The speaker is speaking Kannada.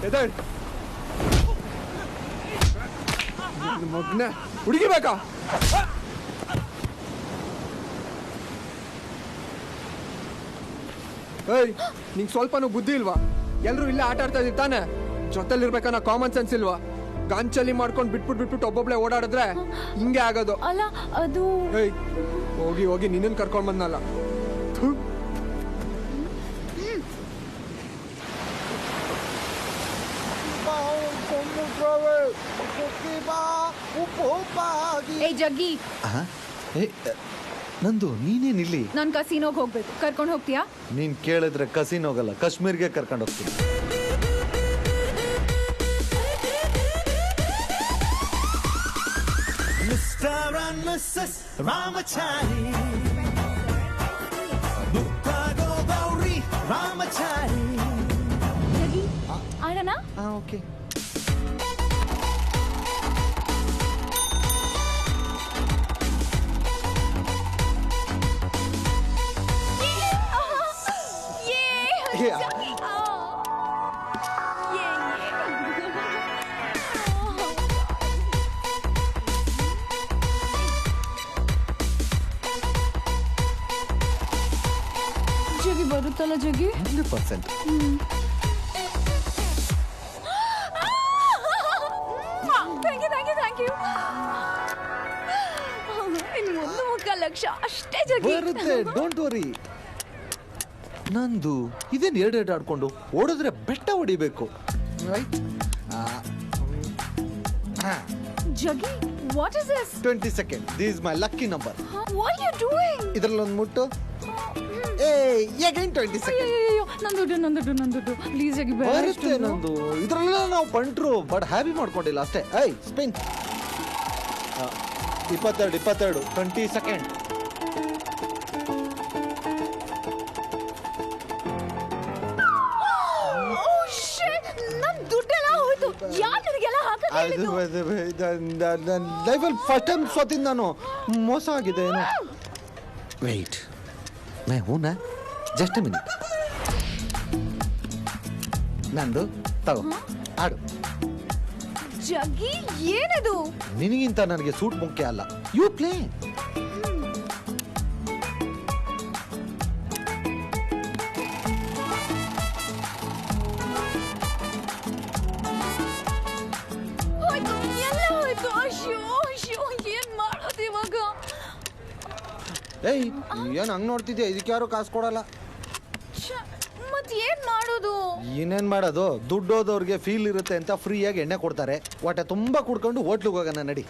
ಎದಳ್ ಮಗ್ನ ಹುಡುಗಿ ಬೇಕಾ? ಏಯ್ ನಿಂಗೆ ಸ್ವಲ್ಪನೂ ಬುದ್ಧಿ ಇಲ್ವಾ? ಎಲ್ರು ಇಲ್ಲೇ ಆಟ ಆಡ್ತಾ ಇದ್ದೀವಿ ತಾನೆ? ಜೊತೆಲಿರ್ಬೇಕನ್ನೋ ಕಾಮನ್ ಸೆನ್ಸ್ ಇಲ್ವಾ? ಗಾಂಚಲಿ ಮಾಡ್ಕೊಂಡು ಬಿಟ್ಬಿಟ್ಟು ಒಬ್ಬೊಬ್ಳೆ ಓಡಾಡಿದ್ರೆ ಹಿಂಗೆ ಆಗೋದು. ಅಲ್ಲ ಅದು ಏಯ್ ಹೋಗಿ ಹೋಗಿ ನಿನ್ನನ್ನು ಕರ್ಕೊಂಡ್ ಬಂದಲ್ಲ. ಏ ಜಗ್ಗಿ, ನಂದು ನೀನೇನಿಲ್ಲಿ? ನಾನು ಕಸಿನೋಗ್ ಹೋಗ್ಬೇಕು, ಕರ್ಕೊಂಡು ಹೋಗ್ತೀಯಾ? ನೀನ್ ಕೇಳಿದ್ರೆ ಕಸಿನ್ ಹೋಗಲ್ಲ, ಕಾಶ್ಮೀರ್ಗೆ ಕರ್ಕೊಂಡು ಹೋಗ್ತೀನಿ. Mr. and Mrs. Ramachari, Bukka Godauri Ramachari. ಜಗ್ಗಿ ಆಡೋಣ? ಓಕೆ. ಜಗ್ಗಿ ಬರುತ್ತಲ್ಲ ಜಗ್ಗಿ? 100%. Thank you. ಇನ್ನು 1 ಲಕ್ಷ ಅಷ್ಟೇ ಜಗ್ಗಿ. ಬರುತ್ತೆ, ಡೋಂಟ್ ವರಿ. ನಂದು ಇದೇನು ಎರಡೆರಡು ಆಡ್ಕೊಂಡು ಓಡಿದ್ರೆ ಬೆಟ್ಟ ಹೊಡಿಬೇಕು, right? Jaggi, what is this? 20 second. This is my lucky number. What are you doing? ಇದರಲ್ಲಿ ಒಂದು ಮುಟ್ಟು. Again 20 second. ಅಯ್ಯೋ ನಂದುಡು ಪ್ಲೀಸ್ ಜಗ್ಗಿ, ಬರುತ್ತೆ ನಂದು. ಇದರಲ್ಲ ನಾವು ಪಂಟ್ರು, ಬಟ್ ಹ್ಯಾಪಿ ಮಾಡ್ಕೊಂಡಿಲ್ಲ ಅಷ್ಟೇ. ಸ್ಪಿನ್. 22 20 ಸೆಕೆಂಡ್. ಲೈಫಲ್ಲಿ ಫಸ್ಟ್ ಟೈಮ್ ಸೋತಿದ್ದು ನಾನು. ಮೋಸ ಆಗಿದೆ ಏನು? ವೆಯ್ಟ್, ಮೈ ಹೂನಾ? Just a minute. ನಂದು ತಗೋ, ಆಡು. ಜಗ್ಗಿ ಏನದು? ನಿನಗಿಂತ ನನಗೆ ಸೂಟ್ ಮುಖ್ಯ ಅಲ್ಲ. You play. ಏನ್ ಮಾಡೋದು ಇವಾಗ? ಏಯ್ ಏನ್ ಹಂಗ್ ನೋಡ್ತಿದ್ಯಾ? ಇದಕ್ಕೆ ಯಾರು ಕಾಸು ಕೊಡಲ್ಲ. ಮತ್ ಏನ್ ಮಾಡೋದು? ಏನೇನ್ ಮಾಡೋದು? ದುಡ್ಡು ಹೋದವ್ರಿಗೆ ಫೀಲ್ ಇರುತ್ತೆ ಅಂತ ಫ್ರೀಯಾಗಿ ಎಣ್ಣೆ ಕೊಡ್ತಾರೆ. ಹೊಟ್ಟೆ ತುಂಬಾ ಕುಡ್ಕೊಂಡು ಹೋಟ್ಲಿಗೆ ಹೋಗೋಣ ನಡಿ.